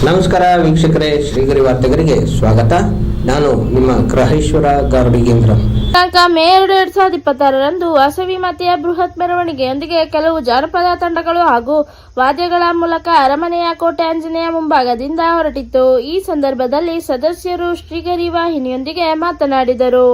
ನಮಸ್ಕಾರ ವೀಕ್ಷಕರೇ, ಶ್ರೀಗರಿ ವಾರ್ತೆಗರಿಗೆ ಸ್ವಾಗತ. ನಾನು ನಿಮ್ಮ ಗ್ರಹೇಶ್ವರ ಗಾರ್ಡಿಗೇಂದ್ರ. ಮೇ 2, 2026ರಂದು ವಾಸವಿ ಮಾತೆಯ ಬೃಹತ್ ಮೆರವಣಿಗೆಯೊಂದಿಗೆ ಕೆಲವು ಜಾನಪದ ತಂಡಗಳು ಹಾಗೂ ವಾದ್ಯಗಳ ಮೂಲಕ ಅರಮನೆಯ ಕೋಟೆ ಆಂಜನೇಯ ಮುಂಭಾಗದಿಂದ ಹೊರಟಿತ್ತು. ಈ ಸಂದರ್ಭದಲ್ಲಿ ಸದಸ್ಯರು ಶ್ರೀಗರಿ ವಾಹಿನಿಯೊಂದಿಗೆ ಮಾತನಾಡಿದರು.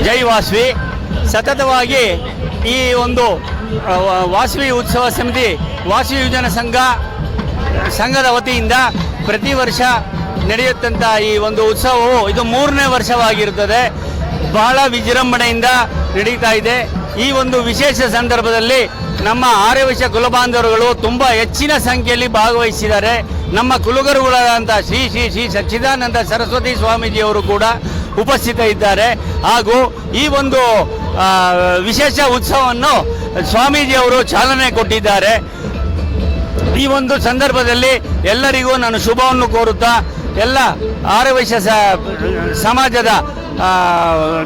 ಜೈ ವಾಸವಿ. ಸತತವಾಗಿ ಈ ಒಂದು ವಾಸವಿ ಉತ್ಸವ ಸಮಿತಿ ವಾಸವಿ ಯುವಜನ ಸಂಘದ ವತಿಯಿಂದ ಪ್ರತಿ ವರ್ಷ ನಡೆಯುತ್ತಂಥ ಈ ಒಂದು ಉತ್ಸವವು ಇದು 3ನೇ ವರ್ಷವಾಗಿರುತ್ತದೆ. ಬಹಳ ವಿಜೃಂಭಣೆಯಿಂದ ನಡೀತಾ ಇದೆ. ಈ ಒಂದು ವಿಶೇಷ ಸಂದರ್ಭದಲ್ಲಿ ನಮ್ಮ ಆರ್ಯವೈಶ್ಯ ಕುಲಬಾಂಧವರುಗಳು ತುಂಬ ಹೆಚ್ಚಿನ ಸಂಖ್ಯೆಯಲ್ಲಿ ಭಾಗವಹಿಸಿದ್ದಾರೆ. ನಮ್ಮ ಕುಲಗುರುಗಳಾದಂಥ ಶ್ರೀ ಶ್ರೀ ಶ್ರೀ ಸಚ್ಚಿದಾನಂದ ಸರಸ್ವತಿ ಸ್ವಾಮೀಜಿಯವರು ಕೂಡ ಉಪಸ್ಥಿತ ಇದ್ದಾರೆ. ಹಾಗೂ ಈ ಒಂದು ವಿಶೇಷ ಉತ್ಸವವನ್ನು ಸ್ವಾಮೀಜಿಯವರು ಚಾಲನೆ ಕೊಟ್ಟಿದ್ದಾರೆ. ಈ ಒಂದು ಸಂದರ್ಭದಲ್ಲಿ ಎಲ್ಲರಿಗೂ ನಾನು ಶುಭವನ್ನು ಕೋರುತ್ತಾ ಎಲ್ಲ ಆರ್ಯವೈಶ್ಯ ಸಮಾಜದ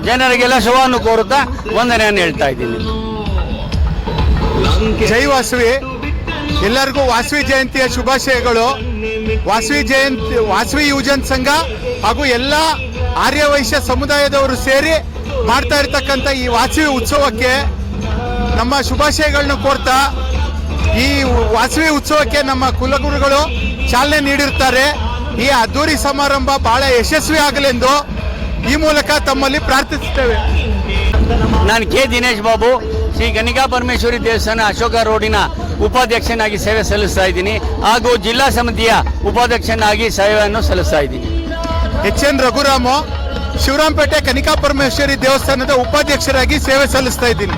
ಜನರಿಗೆಲ್ಲ ಶುಭವನ್ನು ಕೋರುತ್ತಾ ವಂದನೆಯನ್ನು ಹೇಳ್ತಾ ಇದ್ದೀನಿ. ಜೈ ವಾಸವಿ. ಎಲ್ಲರಿಗೂ ವಾಸವಿ ಜಯಂತಿಯ ಶುಭಾಶಯಗಳು. ವಾಸವಿ ಯುವಜನ ಸಂಘ ಹಾಗೂ ಎಲ್ಲ ಆರ್ಯವೈಶ್ಯ ಸಮುದಾಯದವರು ಸೇರಿ ಮಾಡ್ತಾ ಇರ್ತಕ್ಕಂಥ ಈ ವಾಸವಿ ಉತ್ಸವಕ್ಕೆ ನಮ್ಮ ಶುಭಾಶಯಗಳನ್ನ ಕೋರ್ತಾ ಈ ವಾಸವಿ ಉತ್ಸವಕ್ಕೆ ನಮ್ಮ ಕುಲಗುರುಗಳು ಚಾಲನೆ ನೀಡಿರ್ತಾರೆ. ಈ ಅದ್ದೂರಿ ಸಮಾರಂಭ ಬಹಳ ಯಶಸ್ವಿ ಆಗಲೆಂದು ಈ ಮೂಲಕ ತಮ್ಮಲ್ಲಿ ಪ್ರಾರ್ಥಿಸುತ್ತೇವೆ. ನಾನು ಕೆ ದಿನೇಶ್ ಬಾಬು, ಶ್ರೀ ಗಣಿಕಾ ಪರಮೇಶ್ವರಿ ದೇವಸ್ಥಾನ ಅಶೋಕ ರೋಡಿನ ಉಪಾಧ್ಯಕ್ಷನಾಗಿ ಸೇವೆ ಸಲ್ಲಿಸ್ತಾ ಇದ್ದೀನಿ. ಹಾಗೂ ಜಿಲ್ಲಾ ಸಮಿತಿಯ ಉಪಾಧ್ಯಕ್ಷನಾಗಿ ಸೇವೆಯನ್ನು ಸಲ್ಲಿಸ್ತಾ ಇದ್ದೀನಿ. HN ರಘುರಾಮು, ಶಿವರಾಂಪೇಟೆ ಕನಿಕಾ ಪರಮೇಶ್ವರಿ ದೇವಸ್ಥಾನದ ಉಪಾಧ್ಯಕ್ಷರಾಗಿ ಸೇವೆ ಸಲ್ಲಿಸ್ತಾ ಇದ್ದೀನಿ.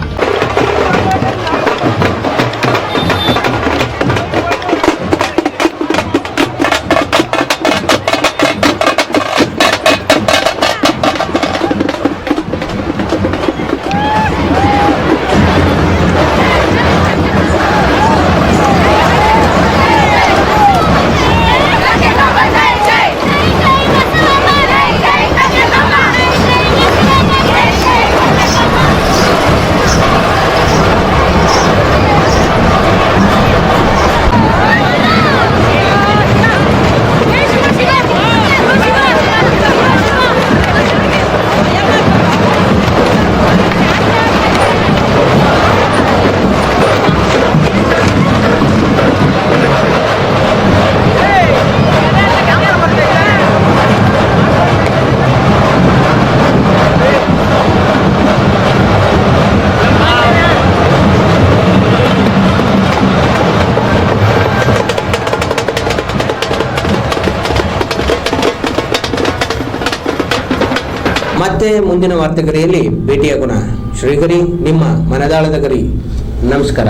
ಮತ್ತೆ ಮುಂದಿನ ವಾರ್ತೆಗರಿಯಲ್ಲಿ ಭೇಟಿಯಾಗೋಣ. ಶ್ರೀಗರಿ, ನಿಮ್ಮ ಮನದಾಳದ ಗರಿ. ನಮಸ್ಕಾರ.